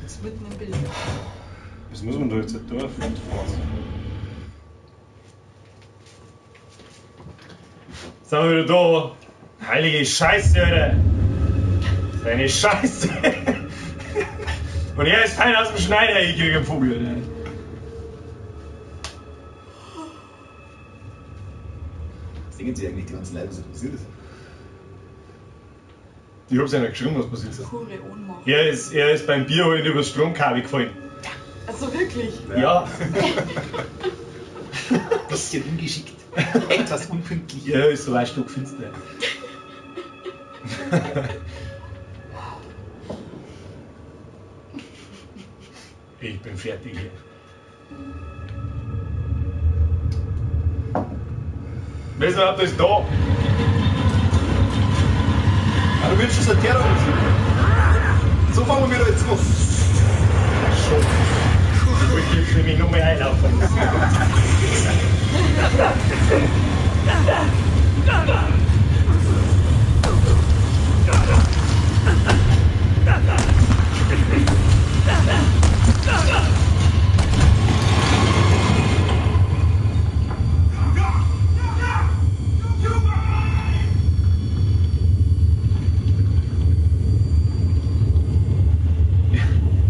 Jetzt mitten im Bild. Was muss man da jetzt tun? Sind wir wieder da? Heilige Scheiße, Alter! Seine Scheiße! Und er ist fein aus dem Schneider, ich krieg einen Vogel, Alter. Singen Sie eigentlich die ganzen Leute, was passiert ist? Ich hab's ja nicht geschrieben, was passiert ist. Pure Ohnmacht. Er ist beim Bierholen übers Stromkabel gefallen. Also wirklich? Ja. Bisschen ungeschickt. Etwas unpünktlich. Ja, ist so ein Stück finster. Ich bin fertig hier. Wissen wir, ob das da? Ah, du willst schon so ein Terrormusik. So fangen wir wieder jetzt an. Schon. Ich will mich nur mehr einlaufen.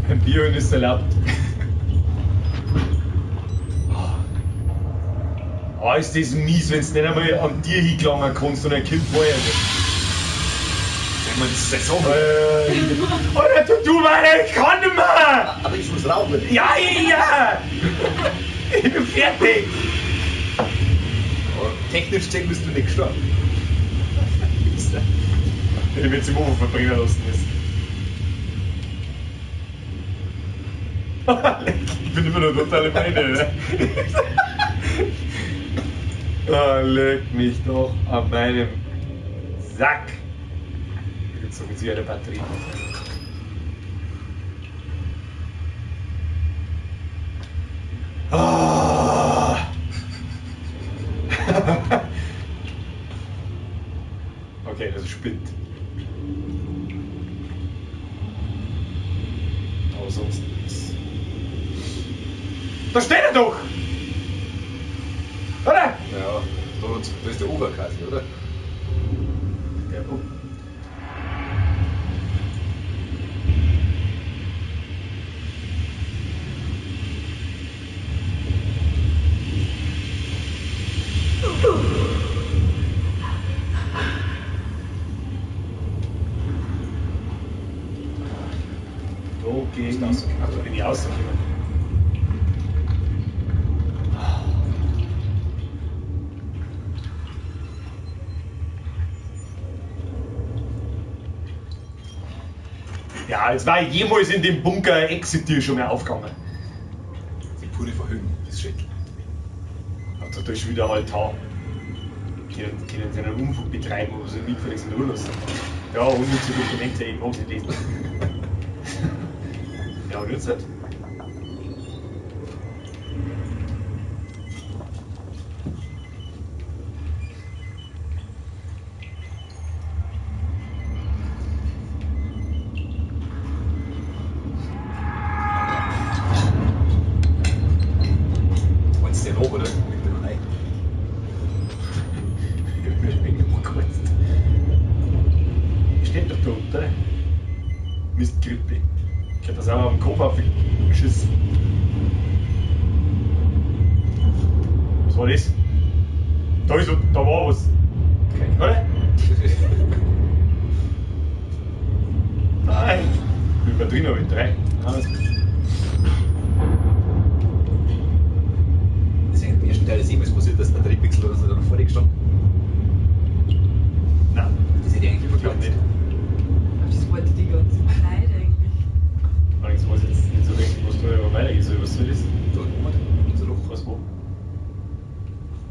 Ein Bier ist erlaubt. Oh, ist das mies, wenn du nicht einmal an dir hingelangen kannst und ein Kind vorher nicht. Wenn man das Saison Alter, du weiter, ich kann nicht mehr! Aber ich muss rauchen. Ja! Ich bin fertig! Technisch gesehen bist du nicht gestorben. Ich will es im Ofen verbrennen lassen müssen. Ich bin immer noch total Beine. Leg mich doch an meinem Sack. Jetzt suchen Sie eine Batterie. Ah. Okay, das spinnt. Aber sonst nichts. Da steht er doch! Oder? Ja, da ist der Oberkassi, oder? Der Wo gehst du? Also bin ich rausgekommen. Ja, jetzt war ich jemals in dem Bunker Exit-Tür schon mehr aufgegangen. Die pure Verhöhnung, das ist schrecklich. Also da ist wieder halt haben. Können sie einen Unfug betreiben, aber sie nicht völlig in Ruhe lassen. Ja, unnütze Dokumente, ich mag nicht lesen. Ja, und jetzt halt. Wolltest du den hoch, oder? Mit dem Ei. Steht doch da unten. Mistgrippe. Ich hätte das auch mal am Kopf aufgeschissen. Was war das? Da war was. Okay, oder? Nein! Ich bin drin, aber in 3. Deswegen im ersten Teil des Himmels passiert, dass der Batteriepixel oder so da noch vor dir gestanden. Nein, Das hätte ich eigentlich verglaubt. nicht. Das wollte die ganze Zeit eigentlich. Allerdings weiß ich jetzt nicht so richtig, was da immer weitergeht. So, was soll das? Da oben, unser Loch. Was wo?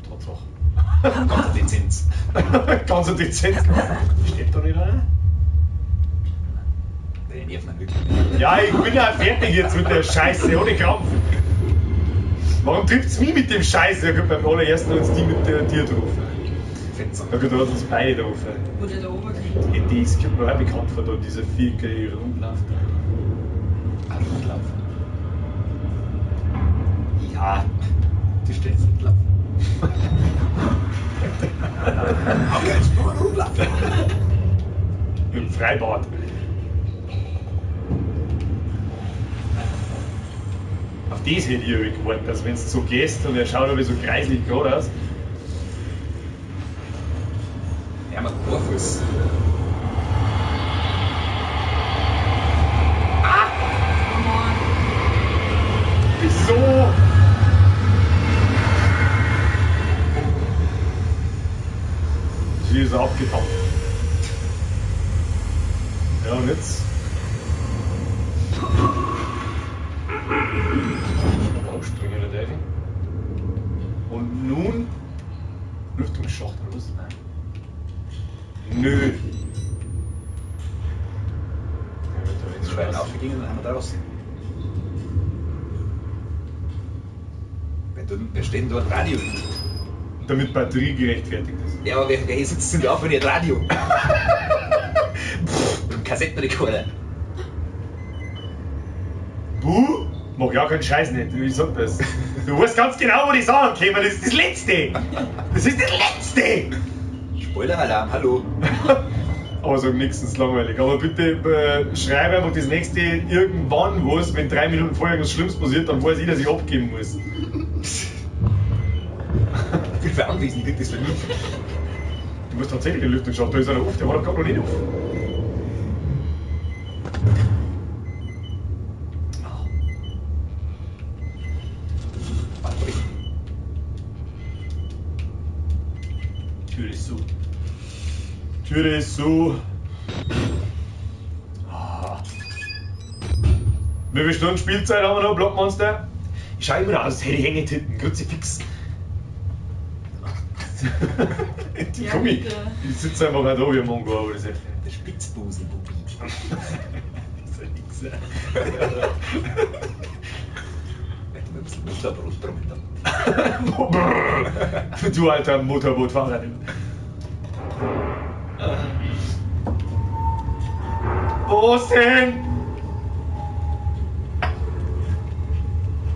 Tatsache. Ganz Lizenz. Ganz dezent. Steht da nicht einer? Deine Nerven haben wirklich. Ja, ich bin ja fertig jetzt mit der Scheiße, ohne Krampf. Warum trifft's mich mit dem Scheiß? Ja gut, beim allerersten hat uns die mit der Tier drauf. Fetzer. Ja gut, da hat uns beide drauf. Wo der da oben kommt. Die ist kommt mir auch bekannt vor, da diese Viecher, die rumlaufen. Laufen. Ja, du stellst nicht laufen. Okay, jetzt mal rumlaufen. Im Freibad. Auf das hätte ich irgendwie gewartet, dass wenn du so gehst und er schaut aber so kreislich gerade aus. Ja, mal Vorfuß. Wieso? Sie ist abgetaucht. Ja, und jetzt? Aufspringen, der Davy. Und nun? Lüftungsschacht oder was? Nein. Nö. Ja, wird da jetzt Schwein Spaß. aufgegangen und einmal draußen. Wir stehen dort Radio. Damit Batterie gerechtfertigt ist. Ja, aber wer sitzt denn da auf, wenn ihr Radio? Mit dem Kassettenrekorder. Du? Mach ja keinen Scheiß nicht, wie sagt das? Du weißt ganz genau, wo die Sachen kommen, das ist das Letzte! Das ist das Letzte! Spoiler-Alarm, hallo. Aber sag nächstens langweilig. Aber bitte schreibe einfach das nächste irgendwann was, wenn 3 Minuten vorher was Schlimmes passiert, dann weiß ich, dass ich abgeben muss. Wie viel Anwesen kriegt das für mich? Du musst tatsächlich den Lüftungsschacht, da ist einer auf, der war doch gerade noch nicht auf. Batterie. Tür ist zu. Tür ist zu. Ah. Wie viele Stunden Spielzeit haben wir noch, Blockmonster? Ich schau immer aus, als hätte ich Hängetitten, Kruzifix. Die Ja, Gummi, bitte. ich sitze einfach da wie ein Mongo, aber das ist Der Spitzbusen-Bubi. Dieser Wichser. Hätten wir ein bisschen Mutterbrot drunter. Du alter Motorbootfahrer. Wo ist denn?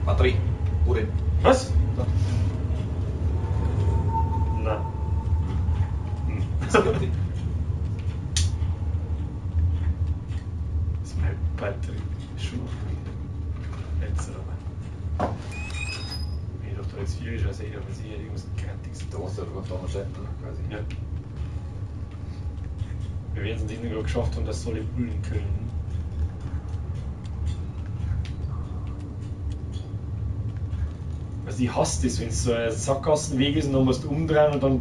Batterie. Wo denn? Was? Na. Das ist die. Das ist meine Batterie. Schon. Jetzt aber. Ich dachte, da jetzt 4 ist, also ich dachte, ich hätte irgendwas Grantiges. Da warst du ja von Seite, quasi. Ja. Wir werden es nicht nur geschafft haben, dass alle bullen können. Also ich hasse das, wenn es so ein Sackgassenweg ist und dann musst du umdrehen und dann.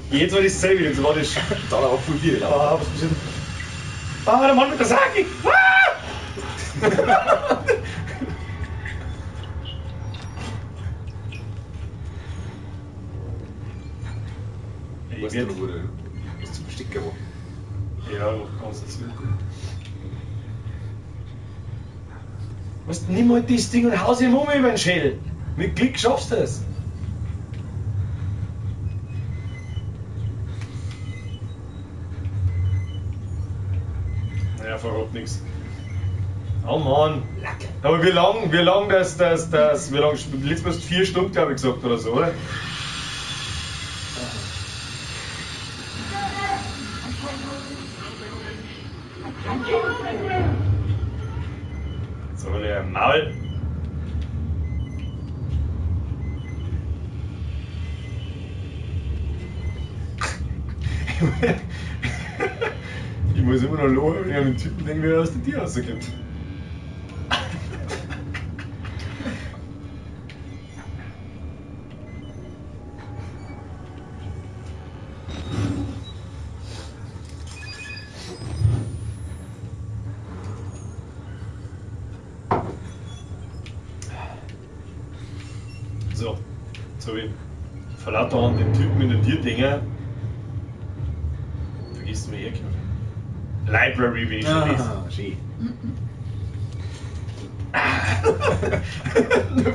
Jetzt war das dasselbe, jetzt war das. Da auch voll viel. Ah, was passiert? Ah, der Mann mit der Saki! Ah! Ich Weißt werd- du, wo du was zu verstecken war? Ja, ganz dazu. Was, nimm halt das Ding und haus ihm um über den Schädel. Mit Glück schaffst du es. Naja, verrat nichts. Oh Mann. Lack. Aber wie lang, wie lang, letztes Mal 4 Stunden, glaube ich, gesagt oder so, oder? So, der Maul. Ich muss immer noch lachen, wenn ich an den Typen denke, wie er aus der Tür rauskommt. So, jetzt habe ich vor lauter Hand den Typen in der Tür denken. Vergisst du mir hergekommen. Library, wenn ich schon lese. Schön.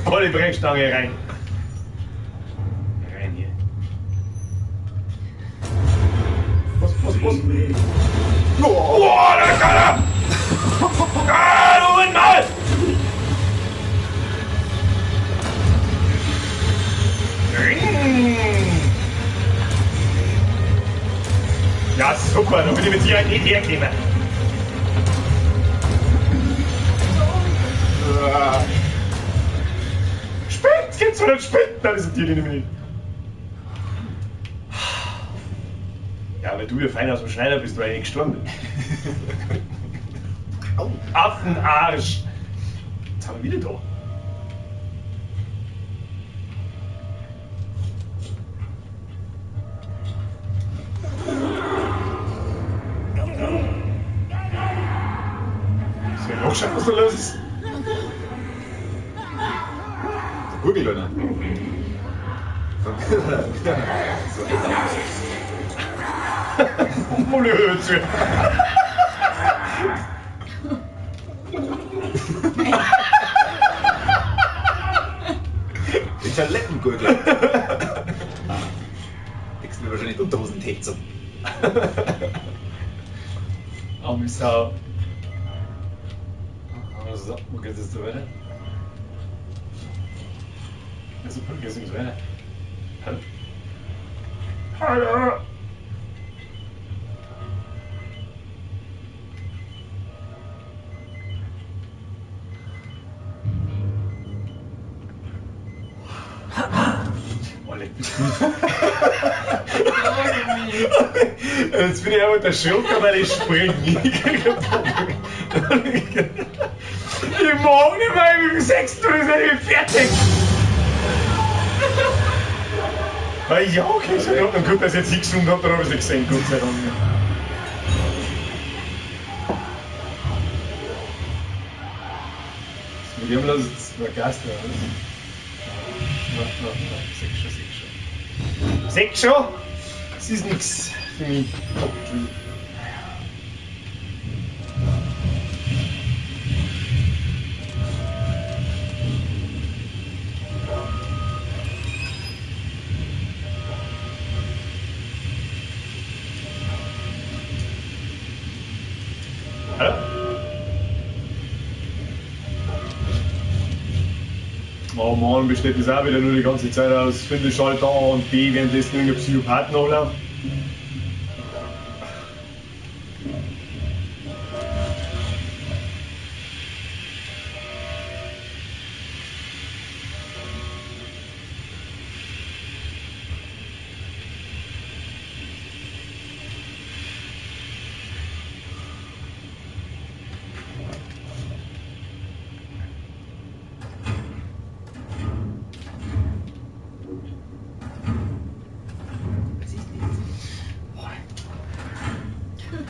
Volle Brechstange rein. Rein hier. Boah, da kann er! Ah, Moment mal! Ja, super, da bin ich mit Sicherheit nicht hergekommen. Spinnt, geht's wieder spinnt? Nein, das sind die nicht. Ja, weil du ja fein aus dem Schneider bist, weil ich nicht gestorben bin. Au, Affenarsch! Jetzt haben wir wieder da. Ist ja noch schon, was da los ist? Der Gurgel, oder? Blödsinn. Die Toilettengurgel. Kriegst du wahrscheinlich Unterhosentänzer. Arme Sau. So, wo geht es da weiter? Also, wo geht es weiter? Hallo? Hallo? Jetzt bin ich einfach erschrocken, weil ich springe. Ich mag nicht mehr, ich bin 6 Stunden bin ich fertig. Ja, okay, ist ja in Ordnung. Gut, dass ich jetzt hingesungen habe, dann habe ich es nicht gesehen, Gott sei Dank. Mit dem lassen es war Gast, oder? Sechs schon? Das ist nichts für mich. Hallo? Oh Mann, besteht das auch wieder nur die ganze Zeit aus. Finde Schalter A und B, währenddessen irgendein Psychopath nachläuft.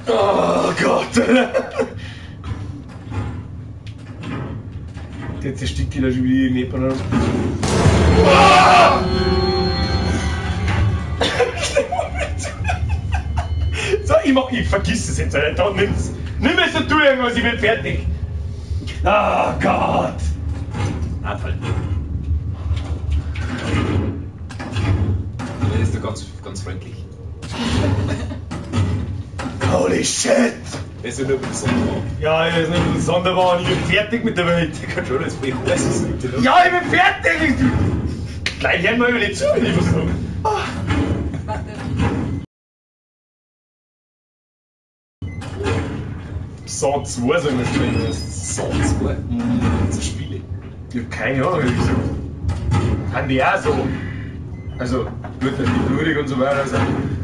Oh Gott! Jetzt erstickt die da schon wieder neben uns. So, ich vergiss es jetzt, Alter. Nimm es und tu irgendwas, ich bin fertig. Oh Gott! Anfall. Der ist doch ganz freundlich. Holy shit! Der ist ja nur ein bisschen Sonderbar. Ja, ich ist nicht ein Sonderbar, ich bin fertig mit der Welt. Der kann schon als Baby leisten. Ja, ich bin fertig! Gleich hören wir über die zu, wenn ich was sage. Warte. Saw 2 sagen wir schon. Sonst war. So Spiele. Ich hab keine Ahnung, ehrlich gesagt. Haben die auch so. Also, gut, die blutig und so weiter. Also,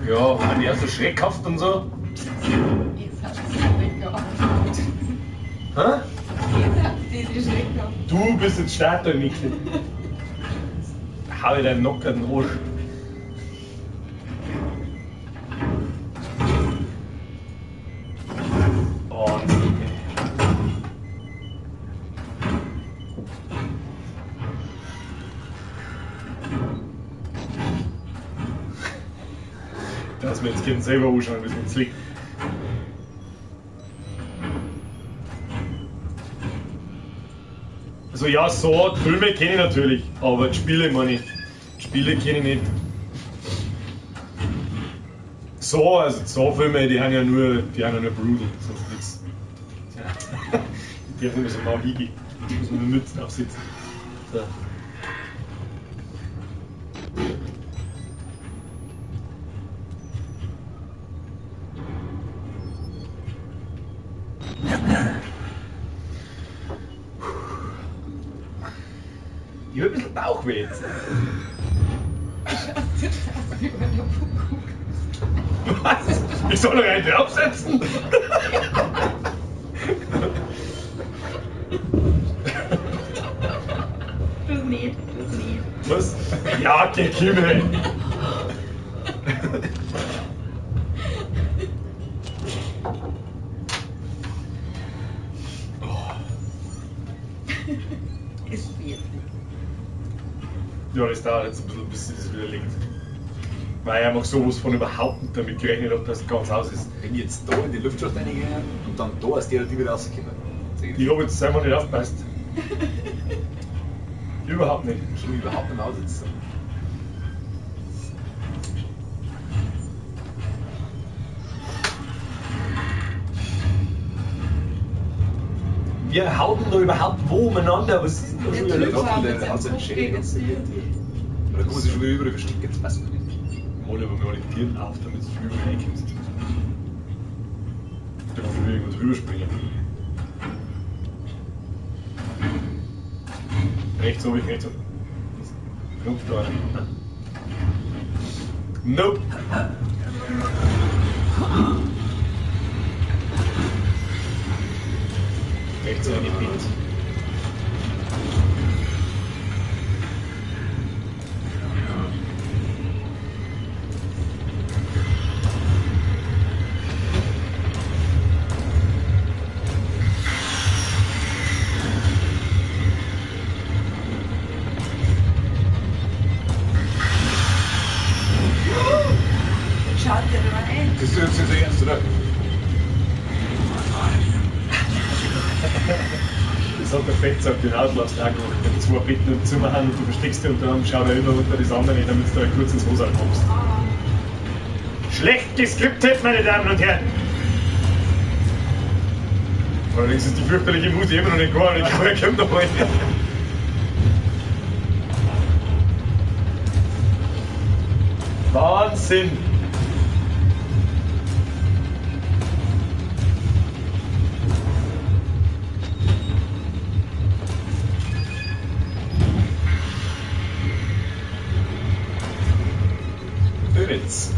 ja, haben die auch so schreckhaft und so. Jetzt hat sie Schreck gehabt. Hä? Jetzt hat sie Schreck gehabt. Du bist jetzt Statue, Mikl. Hau ich deinen nackerten Arsch. Und. Dass wir jetzt Kind selber anschauen, wie es uns liegt. Also ja, so, Filme kenne ich natürlich, aber die Spiele meine ich. Die Spiele kenne ich nicht. so Filme, die haben ja nur Brutal, sonst nichts. Ja. Die dürfen immer so mal hingehen. Die muss man nur Mützen aufsitzen. So. Ich hab ein bisschen Bauchweh jetzt. Was? Ich soll noch einen draufsetzen? Das nicht. Was? Ja, geh Kimmel! Ist viel. Ja, das dauert jetzt ein bisschen, bis sie das wieder liegt. Weil ich einfach sowas von überhaupt nicht damit gerechnet habe, dass es ganz aus ist. Wenn ich jetzt da in die Luftschacht reingehe und dann da aus der die wieder rauskommen. Ich habe jetzt einmal nicht aufgepasst. Überhaupt nicht. Ich kann mich überhaupt nicht aussitzen. Wir hauen da überhaupt wo umeinander? Was ist denn da schon wieder Der los? Typ Der hat seinen Schädel ganz Oder kann man sich schon wieder überall verstecken, das weiß man nicht. Mal aber mal die Tieren auf, damit du drüber reinkommst. Da kannst du wieder irgendwo drüber springen. Rechts oben, rechts oben. Knopf da. Nope. Rechts oben, bitte. Schaut dir mal ein. Das ist jetzt nicht ernst, oder? Das hat der Fett gesagt, den Auslässt auch gemacht. Wenn zwei Betten im Zimmer haben und du versteckst dich unter einem, schau da immer unter das andere nicht, damit du da kurz ins Hosal kommst. Schlecht geskriptet, meine Damen und Herren! Allerdings ist die fürchterliche Musik immer noch nicht gar nicht, aber er kommt noch mal. Wahnsinn! Öritz.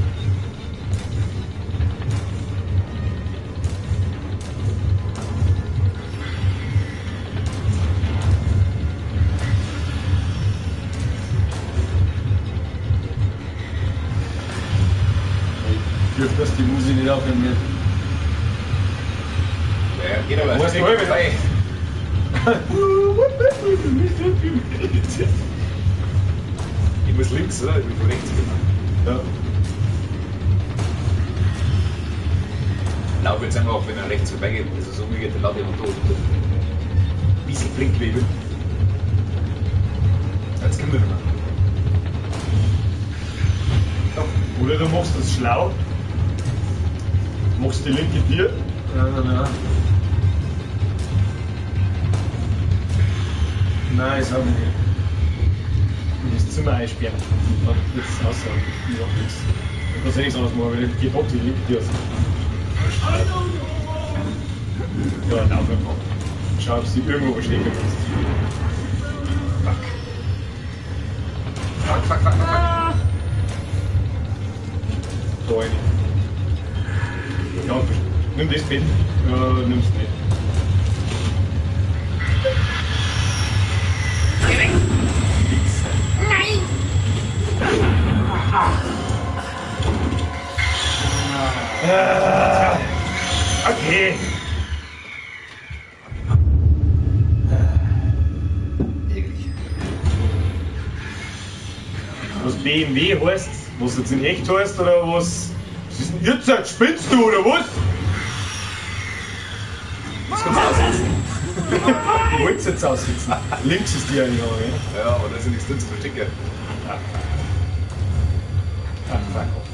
Ich dürfte, dass die Musik nicht aufhören wird. Ja, geht aber. Wo ist die Röhre? Ich muss links, oder? Ich bin von rechts gegangen. Ja. Lauf jetzt einfach, wenn er rechts vorbeigeht, also so umgeht, dann laufe ich einfach tot. Ein bisschen flink wie ich bin. Jetzt kommt er nicht mehr. Doch. Oder du machst das schlau, machst die linke Tür. Ja. Nein, das habe ich nicht. Und das Zimmer einsperren. Und jetzt außer ich mach nichts. Du kannst ja nichts anderes machen, weil die geht doch die linke Tür. Ja, lauf einfach. Schau, ob sie irgendwo verstecken kannst. Fuck. Da rein. Ja, nimm das Bett. Ja, nimm's nicht. Geh weg! Nein! Okay. Was BMW heißt, was jetzt in echt heißt oder was? Was ist denn jetzt? Spinnst du oder was? Das kannst du aussitzen. Ich wollte es jetzt aussitzen. Links ist die eigentlich auch, ja? Ja, aber da ist ja nichts drin zu verstecken. Fuck off.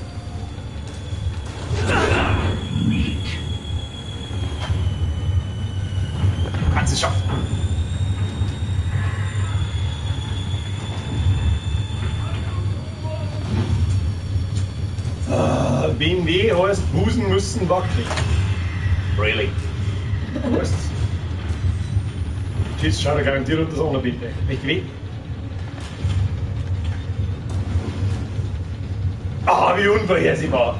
BMW heißt, Busen müssen wackeln. Really? Weißt du? Tschüss, schau dir garantiert unter das andere bitte. Nicht weh? Ah, wie unvorhersehbar.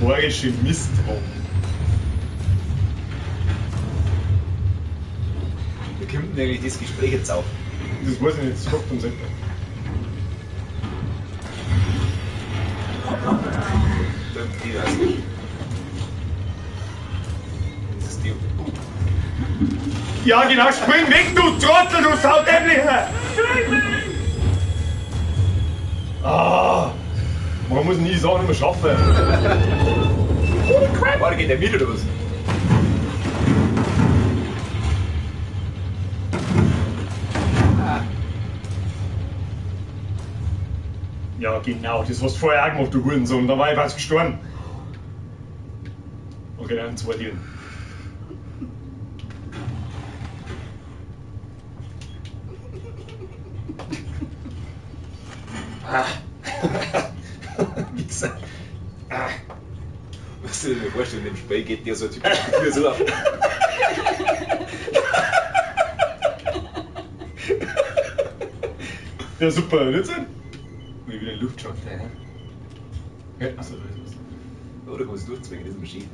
Magische Misstrauen. Wie kommt denn eigentlich das Gespräch jetzt auf? Das weiß ich nicht, das fragt uns jemand. Die weiß nicht. Das ist die. Ja, genau, spring weg, du Trottel, du Saudämlicher! Ah, man muss nie Sachen immer schaffen. Warte, geht der mit oder was? Ja, genau, das hast du vorher auch gemacht, du Hurensohn, da war ich fast gestorben. Okay, dann 2 Tieren. Wichser. Was du dir vorstellen, im Spiel geht der so typisch wie so ab. Ja, super, nicht so? Wie wieder Luftschott, ja. Achso, da ist was. Oder kannst du durchzwingen, das ist Maschine.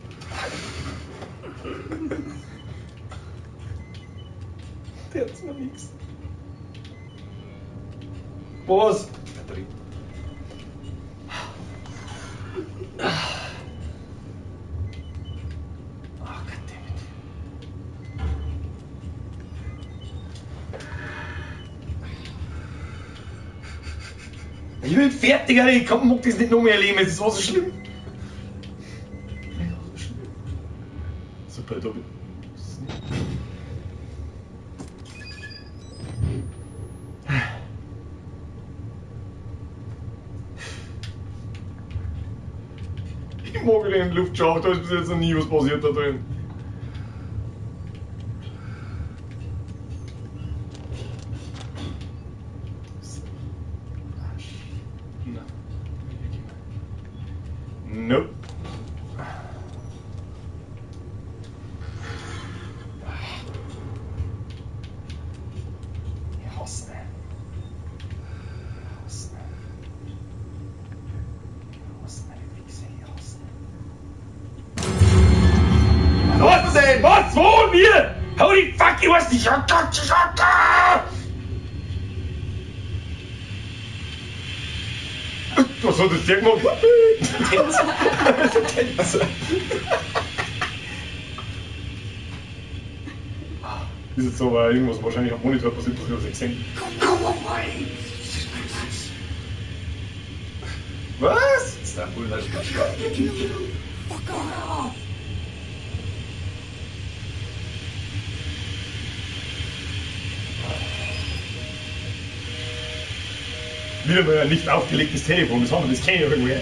Der hat's noch nix. Was? Batterie. Ach, goddammit. Ich bin fertig, Alter. Ich mag das nicht noch mehr erleben. Es ist so schlimm. Ja, so schlimm. Super, da bin ich mag den Luftschacht, da ist bis jetzt noch nie was passiert da drin. Nope. Ich hasse ihn. Ich hasse ihn. Ich hasse ihn, ich Wichser, ich hasse ihn. Was denn? Was? Wo? Wir? Holy fuck, ich weiß nicht. Was hat das der gemacht? Also, Ist jetzt aber irgendwas wahrscheinlich am Monitor passiert, was ich noch nicht gesehen habe. Was? Istanbul, das ist Wieder mal ein nicht aufgelegtes Telefon, das haben wir, das kenne ich irgendwoher.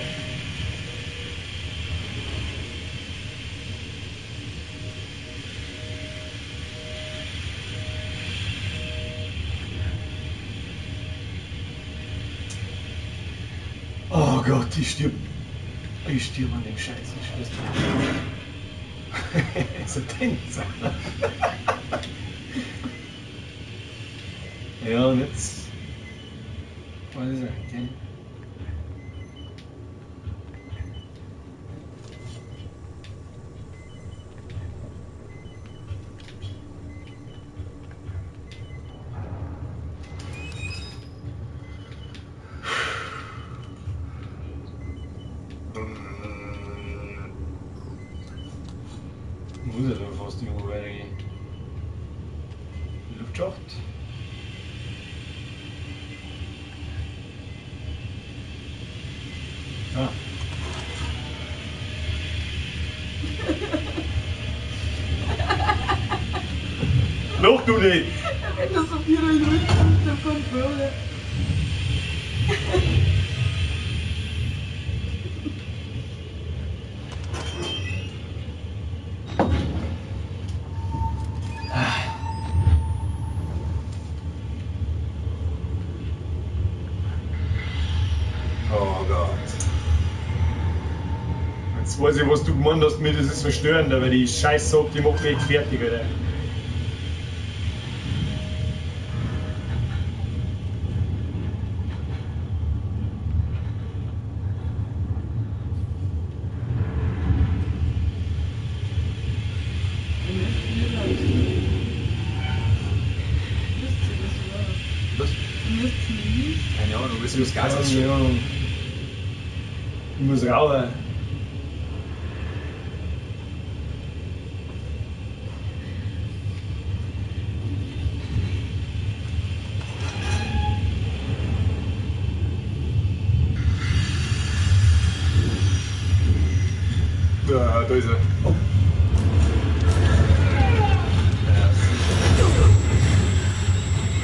Oh Gott, ich stirb. Ich stirb an dem Scheiß, ich schwör's dir. Ist ein Tänzer. Ja, und jetzt. Was ist er denn? Muss ja dann fast irgendwo weitergehen. Luftschacht. Ah. Noch du nicht! Wenn das so viel durchdrückt, dann kommt Bürger. weiß ich, was du gemeint hast, mir das ist verstörend, aber die Scheiße, die macht mich echt fertig, Alter. Was? Keine Ahnung, willst du das Gas ausschauen? Ja. Ich muss rauchen. Ja, da ist er. Oh.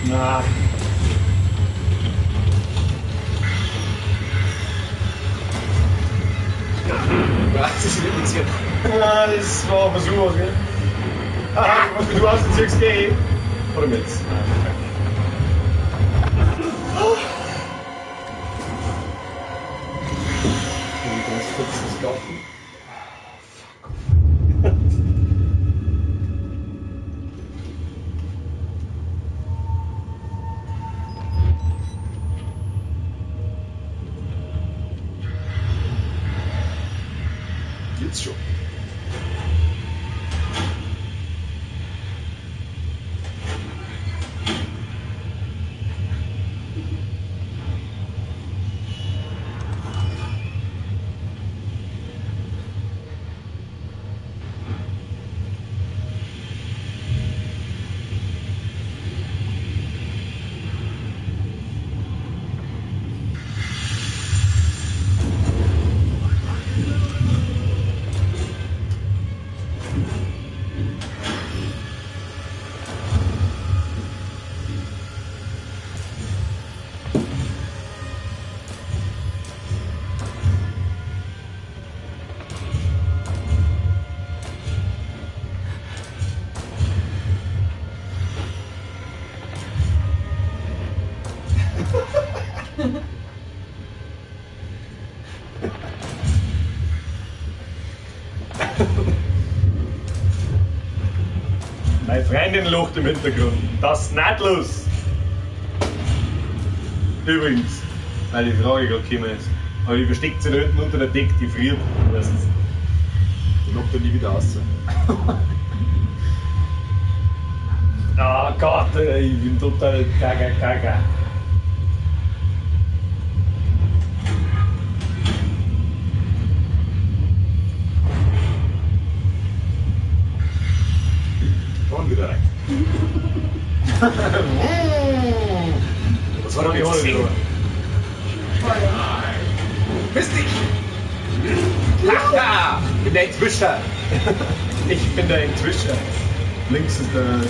Na. Was ist denn passiert? Ja, das war ein Versuch, gell? Aha, du hast jetzt 6G. Oder mit? Ganz kurz das Garten. Jetzt schon. Meine Freundin lacht im Hintergrund. Das ist neidlos. Übrigens, weil die Frage gerade gekommen ist. Aber die versteckt sich da hinten unter der Decke, die friert. Die macht er nie wieder raus. Ah Gott, ich bin total gaga. Und wieder rein. Was war denn die jetzt das Rolle Ding? Bist dich! Haha! Ich bin der Entwischer! Ich bin der Entwischer. Links ist der.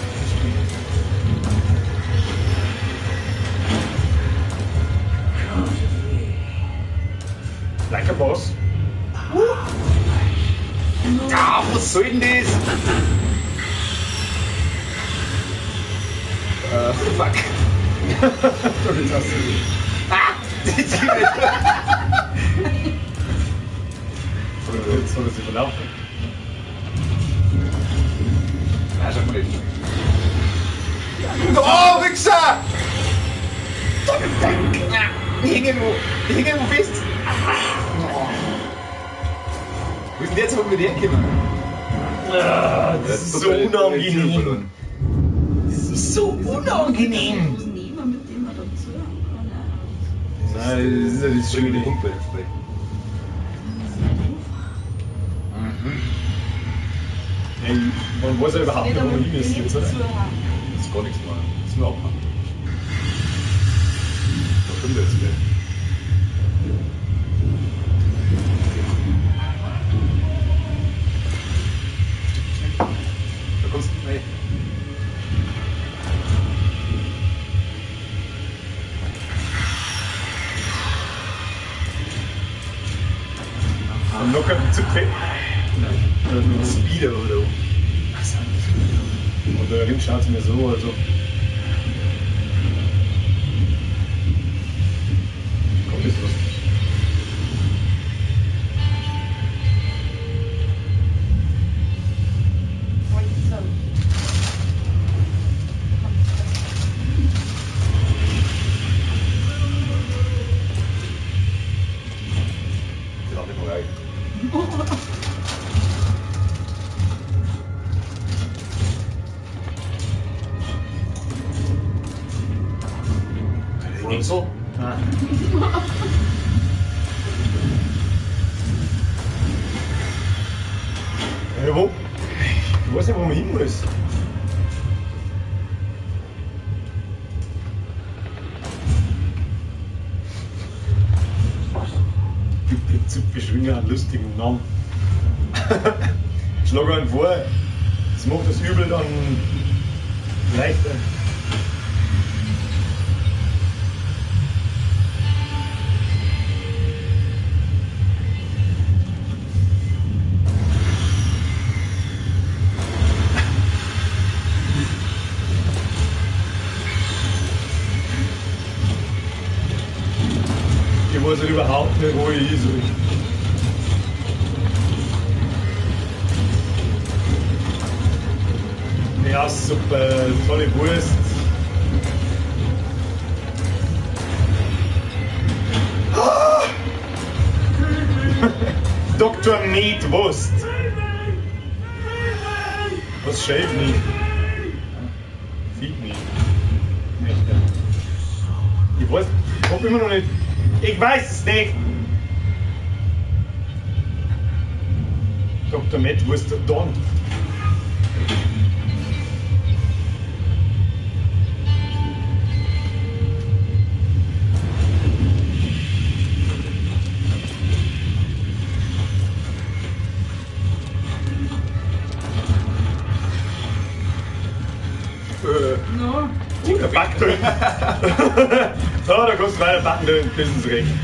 Like a Boss. Ah, was soll denn das? Fuck. Jetzt hast du die. Ah! Jetzt soll er sich verlaufen. Ja, schau mal nicht. Oh, Wichser! Ich hänge irgendwo fest. Wo ist denn jetzt, wo wir den herkommen? Ah, das ist so unangenehm. Das ist so unangenehm. muss niemand mit dem man dazu. Nein, das ist ja das Schöne. Pumpe. Ey, man weiß ja überhaupt nicht, wo man hin ist jetzt, oder? Das ist gar nichts mehr. Das ist nur abhaken. Da kommt er jetzt wieder. Da kommst du rein. Und locker zu fett. Speeder oder so. Und darin schaut es mir so, also. Kommt jetzt was? nicht so. Ah. Ja, wo? Ich weiß nicht, wo man hin muss. Zipfelschwinger, einen lustigen Namen. Schlag einen vor, das macht das Übel dann leichter. Ich weiß halt überhaupt nicht, wo ich hin soll. Ja, super, tolle Wurst. Ah! Dr. Meatwurst. Was schält mich? Feed mich. Ich weiß, ich hab immer noch nicht. Ich weiß es nicht. Dr. Meatwurst, der Don. No. Der Backdöner. So, da kannst du weiter backen, bis ins Regen.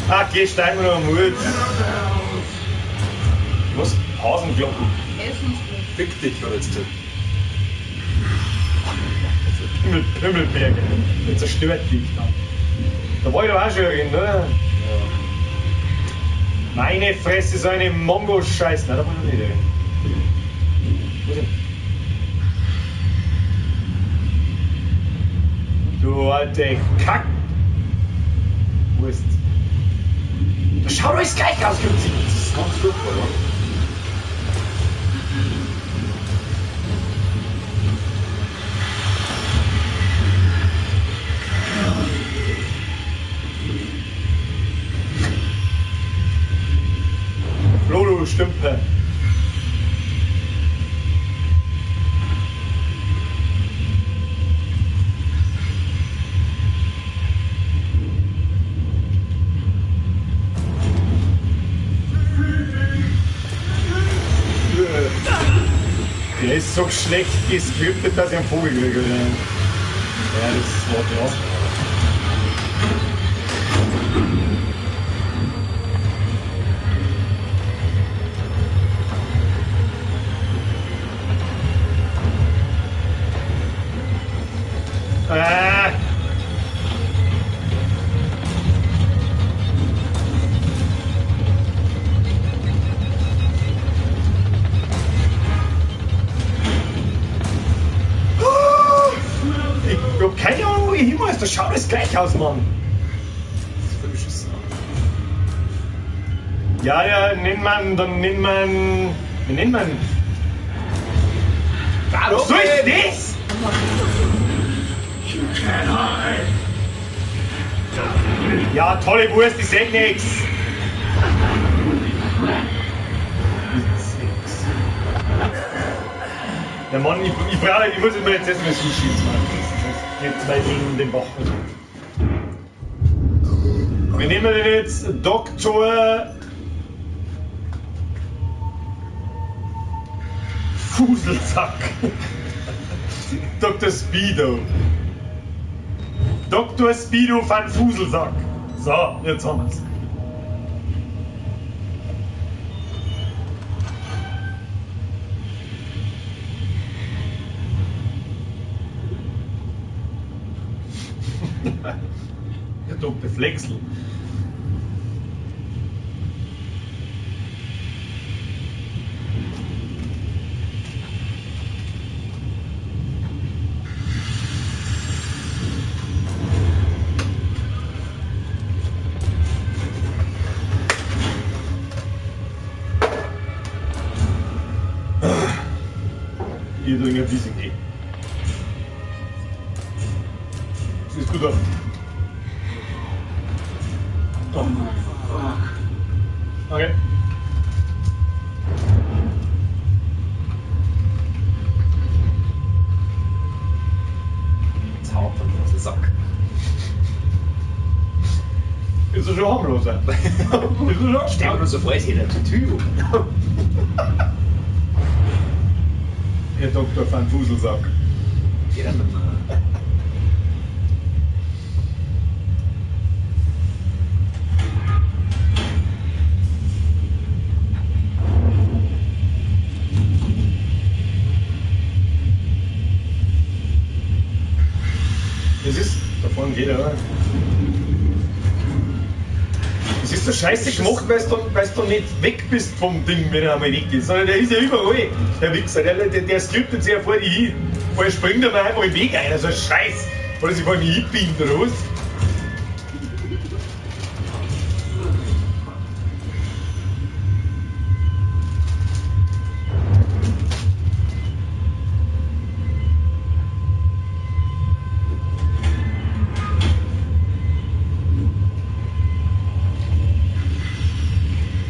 Ah, geh, steig mir noch am Mut. Was? Hausenglocken. Essensglocken. Fick dich, war jetzt. Pimmelberge. Der zerstört dich dann. Da war ich doch auch schon drin, oder? Meine Fresse, so eine Mongo-Scheiße. Nein, da war ich noch nicht drin. Wo ist denn? Du alte Kack. Wurst. Das schaut alles gleich aus, Jungs. Das ist ganz furchtbar, ja. Flo, du Stümper. Der ist so schlecht gescriptet, dass ich einen Vogel kriege. Ja, das war ja. Ich hab keine Ahnung, wo ich hin muss. Das schaut alles gleich aus, Mann. Das ist voll beschissen. Ja, ja, wie nennt man? Was soll ist das? Ja, tolle Wurst, ich sag nix. Der Mann, ich muss mir jetzt erstmal Sushi machen. Jetzt bei Ihnen den Wochen. Wir nehmen den jetzt Dr. Fuselsack. Dr. Speedo. Dr. Speedo van Fuselsack. So, jetzt haben wir's. Der Dr. Flexel. dir dringend wissen gehen. Siehst gut aus. Oh. Okay. Jetzt haut man uns den Sack. Ist er schon harmlos? Ist er schon? Stell mir so vor, es hätte eine Tür. Herr Dr. Van Fuselsack. Geht dann nicht mehr. Es ist, da vorne geht er, oder? Es ist so scheiße gemacht, weil du nicht weg bist vom Ding, wenn er einmal weg ist, sondern der ist ja überall, der Wichser, der skriptet sich ja vor die hin. Vorher springt er mir einfach im Weg ein, also ein Scheiß, oder sich vor die hinbindet oder was?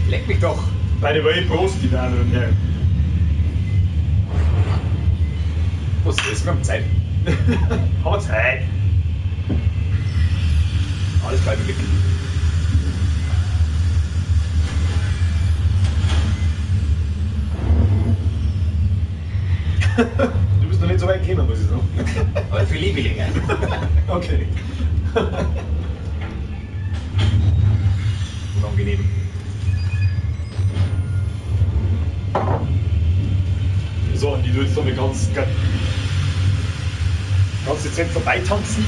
Leck mich doch. By the way, Prost, die Damen und Herren. Was ist? Wir haben Zeit. Hat Zeit. Alles bleibt weg. Du bist noch nicht so weit gekommen, muss ich sagen. Aber für Lieblinge. Okay. Unangenehm. So, und die tut jetzt noch eine ganz dezent vorbeitanzen.